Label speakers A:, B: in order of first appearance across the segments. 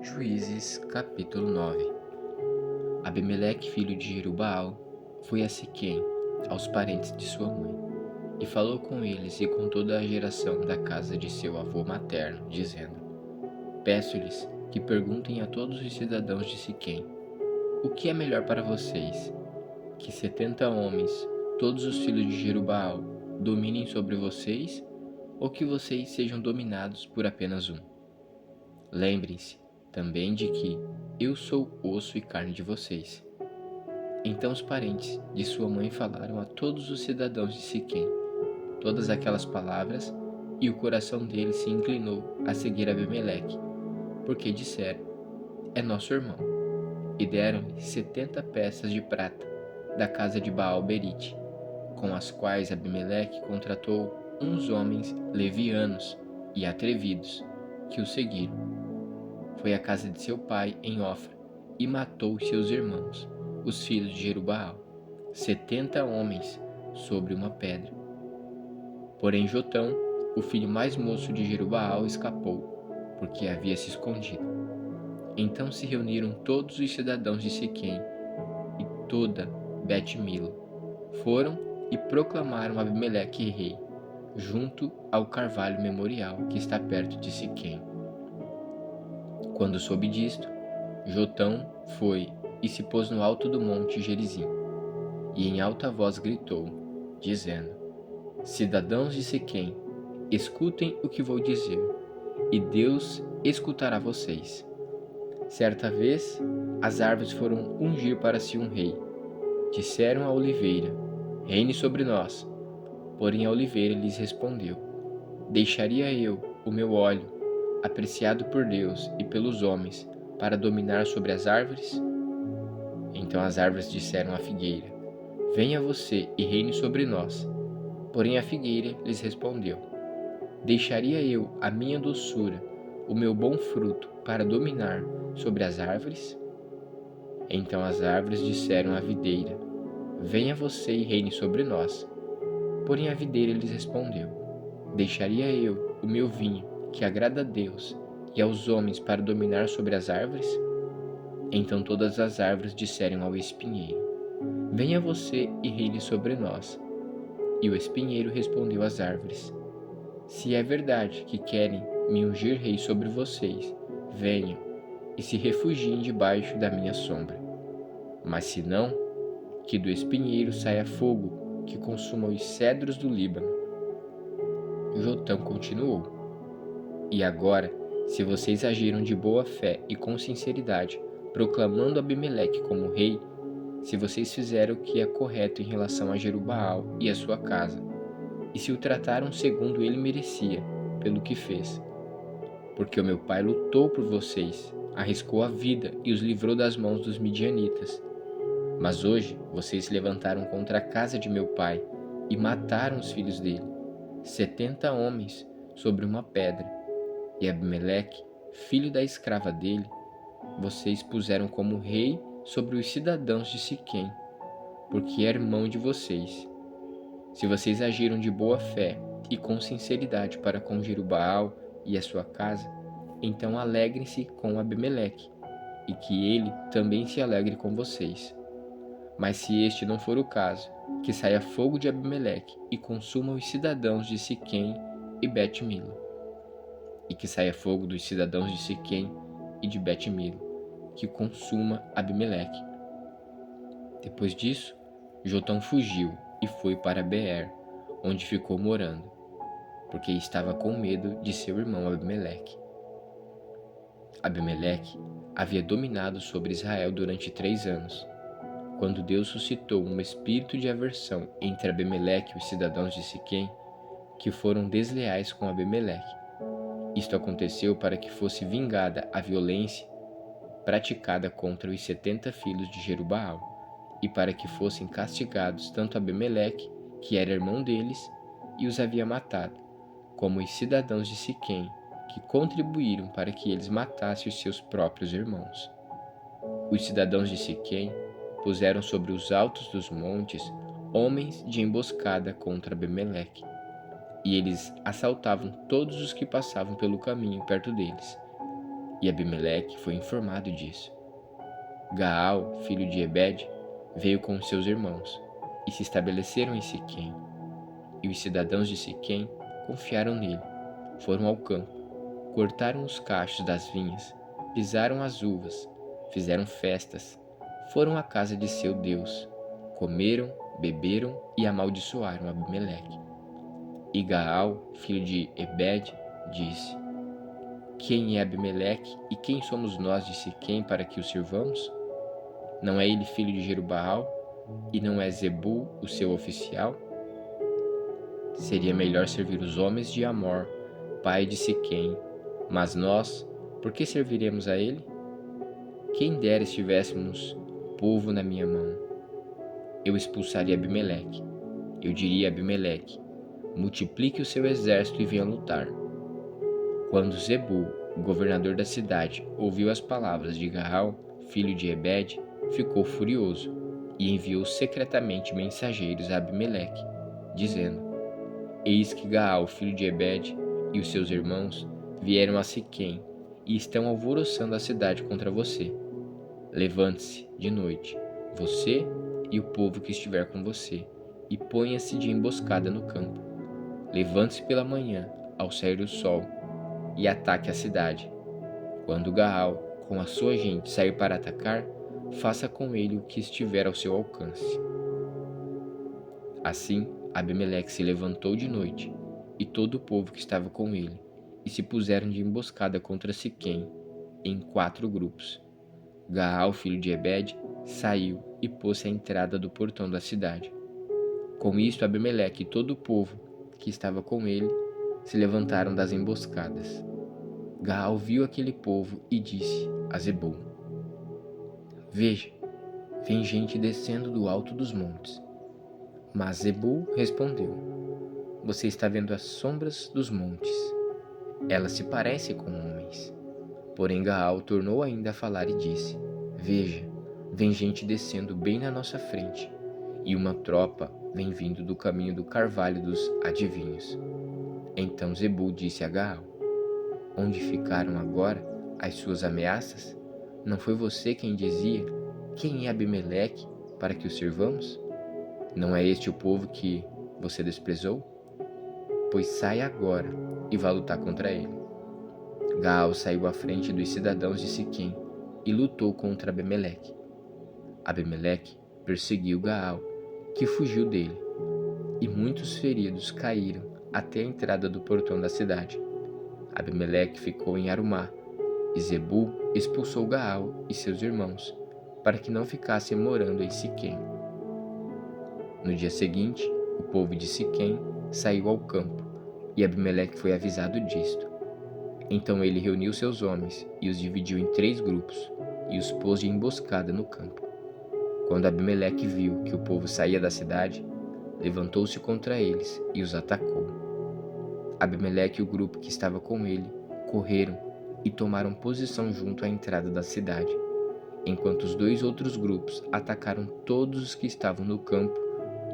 A: Juízes capítulo 9. Abimeleque, filho de Jerubaal, foi a Siquém, aos parentes de sua mãe, e falou com eles e com toda a geração da casa de seu avô materno, dizendo: Peço-lhes que perguntem a todos os cidadãos de Siquém: o que é melhor para vocês? Que 70 homens, todos os filhos de Jerubaal, dominem sobre vocês, ou que vocês sejam dominados por apenas um? Lembrem-se também de que eu sou osso e carne de vocês. Então os parentes de sua mãe falaram a todos os cidadãos de Siquém todas aquelas palavras, e o coração deles se inclinou a seguir Abimeleque, porque disseram: é nosso irmão. E deram-lhe 70 peças de prata da casa de Baal-Berite, com as quais Abimeleque contratou uns homens levianos e atrevidos que o seguiram. Foi à casa de seu pai em Ofra e matou os seus irmãos, os filhos de Jerubaal, 70 homens, sobre uma pedra. Porém Jotão, o filho mais moço de Jerubaal, escapou, porque havia se escondido. Então se reuniram todos os cidadãos de Siquém e toda Bet-Milo. Foram e proclamaram Abimeleque rei, junto ao carvalho memorial que está perto de Siquém. Quando soube disto, Jotão foi e se pôs no alto do monte Gerizim, e em alta voz gritou, dizendo: Cidadãos de Siquém, escutem o que vou dizer, e Deus escutará vocês. Certa vez, as árvores foram ungir para si um rei. Disseram à oliveira: reine sobre nós. Porém a oliveira lhes respondeu: deixaria eu o meu óleo, apreciado por Deus e pelos homens, para dominar sobre as árvores? Então as árvores disseram à figueira: venha você e reine sobre nós. Porém a figueira lhes respondeu: deixaria eu a minha doçura, o meu bom fruto, para dominar sobre as árvores? Então as árvores disseram à videira: venha você e reine sobre nós. Porém a videira lhes respondeu: deixaria eu o meu vinho, que agrada a Deus e aos homens, para dominar sobre as árvores? Então todas as árvores disseram ao espinheiro: venha você e reine sobre nós. E o espinheiro respondeu às árvores: se é verdade que querem me ungir rei sobre vocês, venham e se refugiem debaixo da minha sombra. Mas se não, que do espinheiro saia fogo que consuma os cedros do Líbano. Jotão continuou: e agora, se vocês agiram de boa fé e com sinceridade, proclamando Abimeleque como rei, se vocês fizeram o que é correto em relação a Jerubaal e a sua casa, e se o trataram segundo ele merecia, pelo que fez. Porque o meu pai lutou por vocês, arriscou a vida e os livrou das mãos dos midianitas. Mas hoje vocês se levantaram contra a casa de meu pai e mataram os filhos dele, 70 homens, sobre uma pedra. E Abimeleque, filho da escrava dele, vocês puseram como rei sobre os cidadãos de Siquém, porque é irmão de vocês. Se vocês agiram de boa fé e com sinceridade para com Jerubaal e a sua casa, então alegrem-se com Abimeleque, e que ele também se alegre com vocês. Mas se este não for o caso, que saia fogo de Abimeleque e consuma os cidadãos de Siquém e Bet-Milo, e que saia fogo dos cidadãos de Siquém e de Bet-Milo, que consuma Abimeleque. Depois disso, Jotão fugiu e foi para Beer, onde ficou morando, porque estava com medo de seu irmão Abimeleque. Abimeleque havia dominado sobre Israel durante 3 anos. Quando Deus suscitou um espírito de aversão entre Abimeleque e os cidadãos de Siquém, que foram desleais com Abimeleque. Isto aconteceu para que fosse vingada a violência praticada contra os 70 filhos de Jerubaal, e para que fossem castigados tanto Abimeleque, que era irmão deles, e os havia matado, como os cidadãos de Siquém, que contribuíram para que eles matassem os seus próprios irmãos. Os cidadãos de Siquém puseram sobre os altos dos montes homens de emboscada contra Abimeleque, e eles assaltavam todos os que passavam pelo caminho perto deles. e Abimeleque foi informado disso. Gaal, filho de Ebed, veio com seus irmãos e se estabeleceram em Siquém. E os cidadãos de Siquém confiaram nele, foram ao campo, cortaram os cachos das vinhas, pisaram as uvas, fizeram festas, foram à casa de seu Deus, comeram, beberam e amaldiçoaram Abimeleque. E Gaal, filho de Ebed, disse: Quem é Abimeleque e quem somos nós de Siquém para que o sirvamos? Não é ele filho de Jerubaal? E não é Zebul o seu oficial? Seria melhor servir os homens de Amor, pai de Siquém, mas nós, por que serviremos a ele? Quem dera estivéssemos povo na minha mão. Eu expulsaria Abimeleque. Eu diria a Abimeleque: multiplique o seu exército e venha lutar. Quando Zebul, o governador da cidade, ouviu as palavras de Gaal, filho de Ebed, ficou furioso e enviou secretamente mensageiros a Abimeleque, dizendo: Eis que Gaal, filho de Ebed, e os seus irmãos vieram a Siquém e estão alvoroçando a cidade contra você. Levante-se de noite, você e o povo que estiver com você, e ponha-se de emboscada no campo. Levante-se pela manhã, ao sair do sol, e ataque a cidade. Quando Gaal, com a sua gente, sair para atacar, faça com ele o que estiver ao seu alcance. Assim, Abimeleque se levantou de noite, e todo o povo que estava com ele, e se puseram de emboscada contra Siquém, em 4 grupos. Gaal, filho de Ebed, saiu e pôs-se à entrada do portão da cidade. Com isto, Abimeleque e todo o povo que estava com ele se levantaram das emboscadas. Gaal viu aquele povo e disse a Zebul: Veja, vem gente descendo do alto dos montes. Mas Zebul respondeu: Você está vendo as sombras dos montes. Elas se parecem com homens. Porém Gaal tornou ainda a falar e disse: Veja, vem gente descendo bem na nossa frente, e uma tropa vem vindo do caminho do carvalho dos adivinhos. Então Zebul disse a Gaal: Onde ficaram agora as suas ameaças? Não foi você quem dizia: Quem é Abimeleque para que o sirvamos? Não é este o povo que você desprezou? Pois saia agora e vá lutar contra ele. Gaal saiu à frente dos cidadãos de Siquém e lutou contra Abimeleque. Abimeleque perseguiu Gaal, que fugiu dele, e muitos feridos caíram até a entrada do portão da cidade. Abimeleque ficou em Arumá, e Zebul expulsou Gaal e seus irmãos, para que não ficassem morando em Siquém. No dia seguinte, o povo de Siquém saiu ao campo, e Abimeleque foi avisado disto. Então ele reuniu seus homens e os dividiu em 3 grupos, e os pôs de emboscada no campo. Quando Abimeleque viu que o povo saía da cidade, levantou-se contra eles e os atacou. Abimeleque e o grupo que estava com ele correram e tomaram posição junto à entrada da cidade, enquanto os 2 outros grupos atacaram todos os que estavam no campo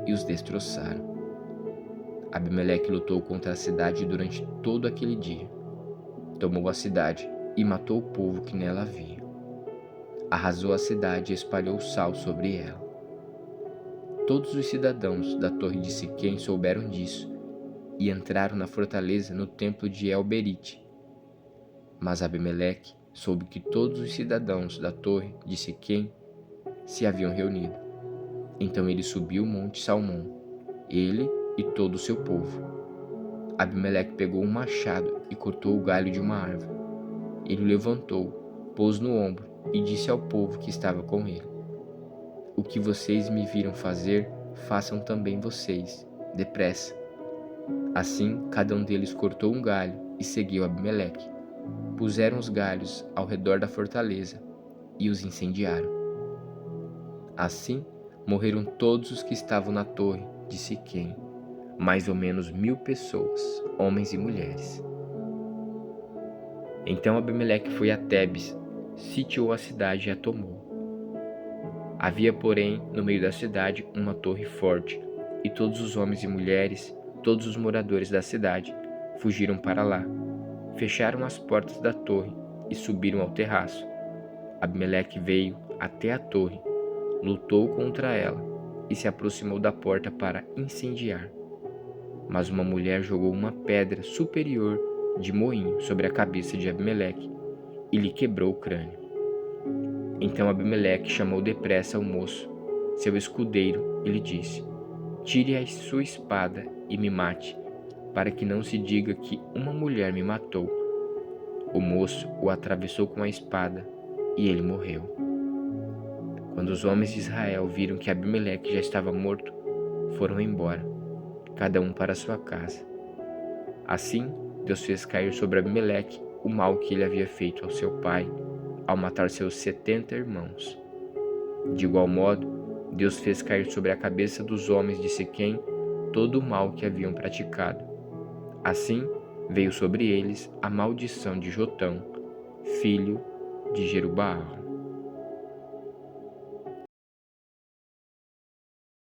A: e os destroçaram. Abimeleque lutou contra a cidade durante todo aquele dia. Tomou a cidade e matou o povo que nela havia. Arrasou a cidade e espalhou sal sobre ela. Todos os cidadãos da torre de Siquém souberam disso e entraram na fortaleza no templo de El-Berite. Mas Abimeleque soube que todos os cidadãos da torre de Siquém se haviam reunido. Então ele subiu o monte Salmão, ele e todo o seu povo. Abimeleque pegou um machado e cortou o galho de uma árvore. Ele o levantou, pôs no ombro e disse ao povo que estava com ele: O que vocês me viram fazer, façam também vocês, depressa. Assim, cada um deles cortou um galho e seguiu Abimeleque. Puseram os galhos ao redor da fortaleza e os incendiaram. Assim, morreram todos os que estavam na torre de Siquém, mais ou menos 1000 pessoas, homens e mulheres. Então Abimeleque foi a Tebes, sitiou a cidade e a tomou. Havia, porém, no meio da cidade uma torre forte, e todos os homens e mulheres, todos os moradores da cidade, fugiram para lá. Fecharam as portas da torre e subiram ao terraço. Abimeleque veio até a torre, lutou contra ela e se aproximou da porta para incendiar. Mas uma mulher jogou uma pedra superior de moinho sobre a cabeça de Abimeleque e lhe quebrou o crânio. Então Abimeleque chamou depressa o moço, seu escudeiro, e lhe disse: Tire a sua espada e me mate, para que não se diga que uma mulher me matou. O moço o atravessou com a espada e ele morreu. Quando os homens de Israel viram que Abimeleque já estava morto, foram embora, cada um para sua casa. Assim, Deus fez cair sobre Abimeleque o mal que ele havia feito ao seu pai, ao matar seus 70 irmãos. De igual modo, Deus fez cair sobre a cabeça dos homens de Siquém todo o mal que haviam praticado. Assim, veio sobre eles a maldição de Jotão, filho de Jerubaal.